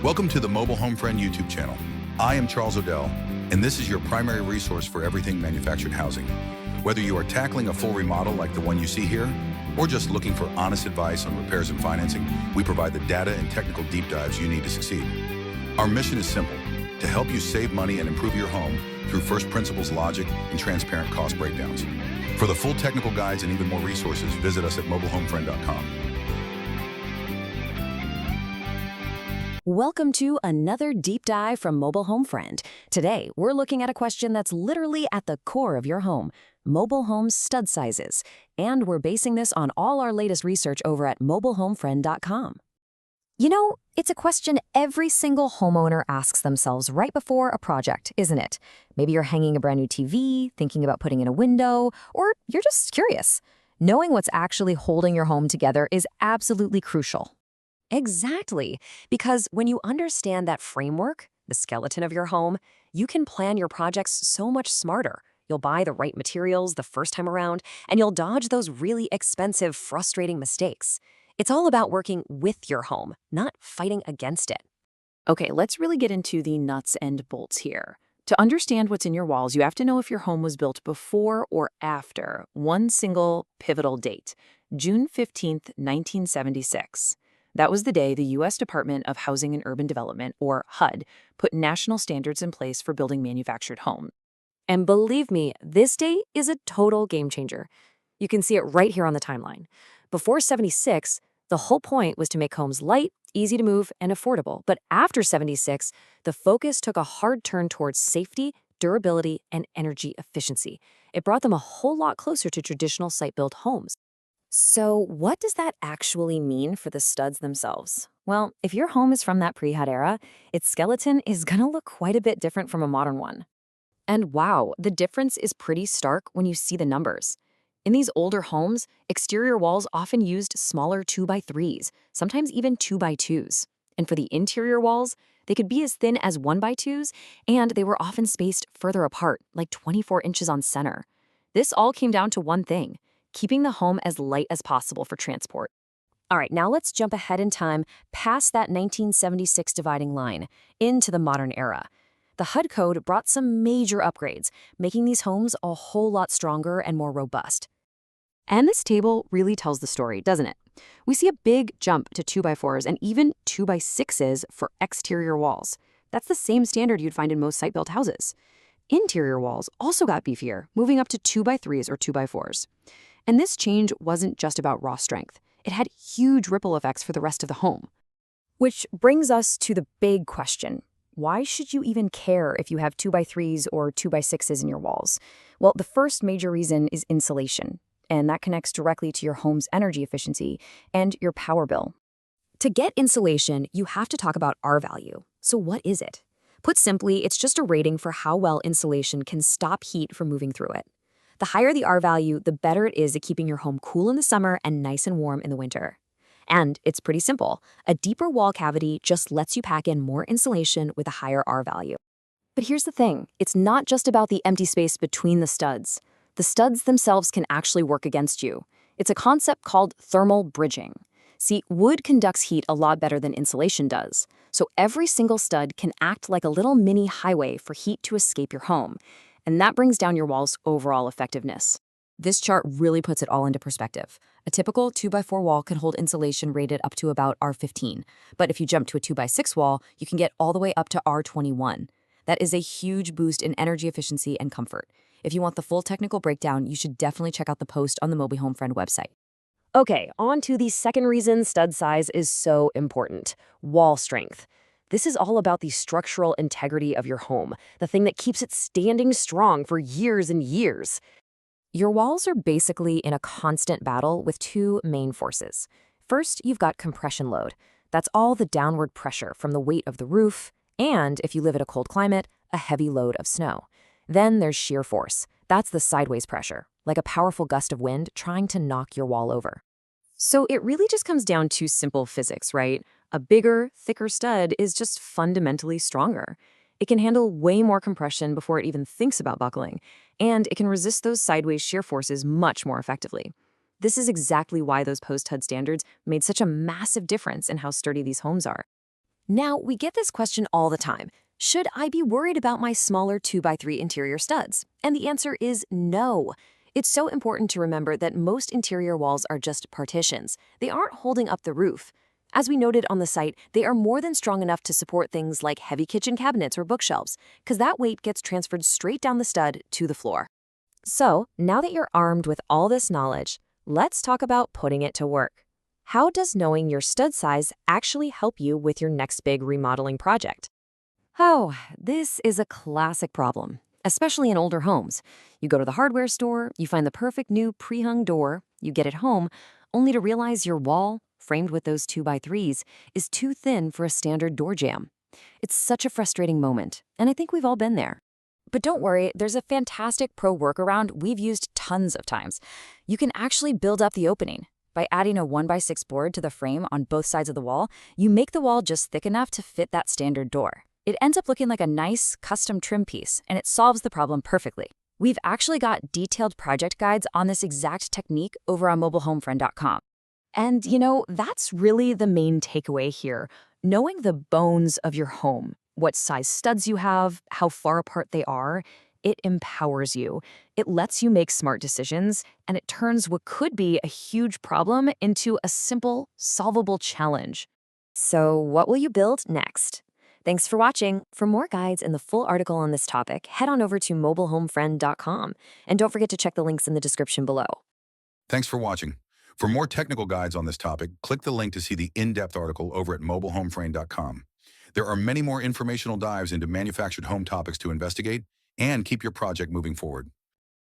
Welcome to the Mobile Home Friend YouTube channel. I am Charles Odell, and this is your primary resource for everything manufactured housing. Whether you are tackling a full remodel like the one you see here, or just looking for honest advice on repairs and financing, we provide the data and technical deep dives you need to succeed. Our mission is simple: to help you save money and improve your home through first principles logic and transparent cost breakdowns. For the full technical guides and even more resources, visit us at mobilehomefriend.com. Welcome to another deep dive from Mobile Home Friend. Today, we're looking at a question that's literally at the core of your home: mobile home stud sizes. And we're basing this on all our latest research over at mobilehomefriend.com. You know, it's a question every single homeowner asks themselves right before a project, isn't it? Maybe you're hanging a brand new TV, thinking about putting in a window, or you're just curious. Knowing what's actually holding your home together is absolutely crucial. Exactly, because when you understand that framework, the skeleton of your home, you can plan your projects so much smarter. You'll buy the right materials the first time around, and you'll dodge those really expensive, frustrating mistakes. It's all about working with your home, not fighting against it. Okay, let's really get into the nuts and bolts here. To understand what's in your walls, you have to know if your home was built before or after one single pivotal date, June 15th, 1976. That was the day the U.S. Department of Housing and Urban Development, or HUD, put national standards in place for building manufactured homes. And believe me, this date is a total game changer. You can see it right here on the timeline. Before 76, the whole point was to make homes light, easy to move, and affordable. But after 76, the focus took a hard turn towards safety, durability, and energy efficiency. It brought them a whole lot closer to traditional site-built homes. So what does that actually mean for the studs themselves? Well, if your home is from that pre-HUD era, its skeleton is gonna look quite a bit different from a modern one. And wow, the difference is pretty stark when you see the numbers. In these older homes, exterior walls often used smaller 2x3s, sometimes even 2x2s. And for the interior walls, they could be as thin as 1x2s, and they were often spaced further apart, like 24 inches on center. This all came down to one thing: keeping the home as light as possible for transport. All right, now let's jump ahead in time past that 1976 dividing line into the modern era. The HUD code brought some major upgrades, making these homes a whole lot stronger and more robust. And this table really tells the story, doesn't it? We see a big jump to 2x4s and even 2x6s for exterior walls. That's the same standard you'd find in most site-built houses. Interior walls also got beefier, moving up to 2x3s or 2x4s. And this change wasn't just about raw strength. It had huge ripple effects for the rest of the home. Which brings us to the big question. Why should you even care if you have 2x3s or 2x6s in your walls? Well, the first major reason is insulation, and that connects directly to your home's energy efficiency and your power bill. To get insulation, you have to talk about R value. So what is it? Put simply, it's just a rating for how well insulation can stop heat from moving through it. The higher the R value, the better it is at keeping your home cool in the summer and nice and warm in the winter. And it's pretty simple. A deeper wall cavity just lets you pack in more insulation with a higher R value. But here's the thing. It's not just about the empty space between the studs. The studs themselves can actually work against you. It's a concept called thermal bridging. See, wood conducts heat a lot better than insulation does. So every single stud can act like a little mini highway for heat to escape your home. And that brings down your wall's overall effectiveness. This chart really puts it all into perspective. A typical 2x4 wall can hold insulation rated up to about R15. But if you jump to a 2x6 wall, you can get all the way up to R21. That is a huge boost in energy efficiency and comfort. If you want the full technical breakdown, you should definitely check out the post on the Mobile Home Friend website. Okay, on to the second reason stud size is so important: wall strength. This is all about the structural integrity of your home, the thing that keeps it standing strong for years and years. Your walls are basically in a constant battle with two main forces. First, you've got compression load. That's all the downward pressure from the weight of the roof, and if you live in a cold climate, a heavy load of snow. Then there's shear force. That's the sideways pressure, like a powerful gust of wind trying to knock your wall over. So it really just comes down to simple physics, right? A bigger, thicker stud is just fundamentally stronger. It can handle way more compression before it even thinks about buckling, and it can resist those sideways shear forces much more effectively. This is exactly why those post-HUD standards made such a massive difference in how sturdy these homes are. Now, we get this question all the time. Should I be worried about my smaller 2x3 interior studs? And the answer is no. It's so important to remember that most interior walls are just partitions. They aren't holding up the roof. As we noted on the site, they are more than strong enough to support things like heavy kitchen cabinets or bookshelves, because that weight gets transferred straight down the stud to the floor. So, now that you're armed with all this knowledge, let's talk about putting it to work. How does knowing your stud size actually help you with your next big remodeling project? Oh, this is a classic problem, especially in older homes. You go to the hardware store, you find the perfect new pre-hung door, you get it home, only to realize your wall, framed with those 2x3s, is too thin for a standard door jamb. It's such a frustrating moment, and I think we've all been there. But don't worry, there's a fantastic pro workaround we've used tons of times. You can actually build up the opening. By adding a 1x6 board to the frame on both sides of the wall, you make the wall just thick enough to fit that standard door. It ends up looking like a nice, custom trim piece, and it solves the problem perfectly. We've actually got detailed project guides on this exact technique over on mobilehomefriend.com. And, that's really the main takeaway here. Knowing the bones of your home, what size studs you have, how far apart they are, it empowers you. It lets you make smart decisions, and it turns what could be a huge problem into a simple, solvable challenge. So, what will you build next? Thanks for watching. For more guides and the full article on this topic, head on over to mobilehomefriend.com. And don't forget to check the links in the description below. Thanks for watching. For more technical guides on this topic, click the link to see the in-depth article over at mobilehomeframe.com. There are many more informational dives into manufactured home topics to investigate and keep your project moving forward.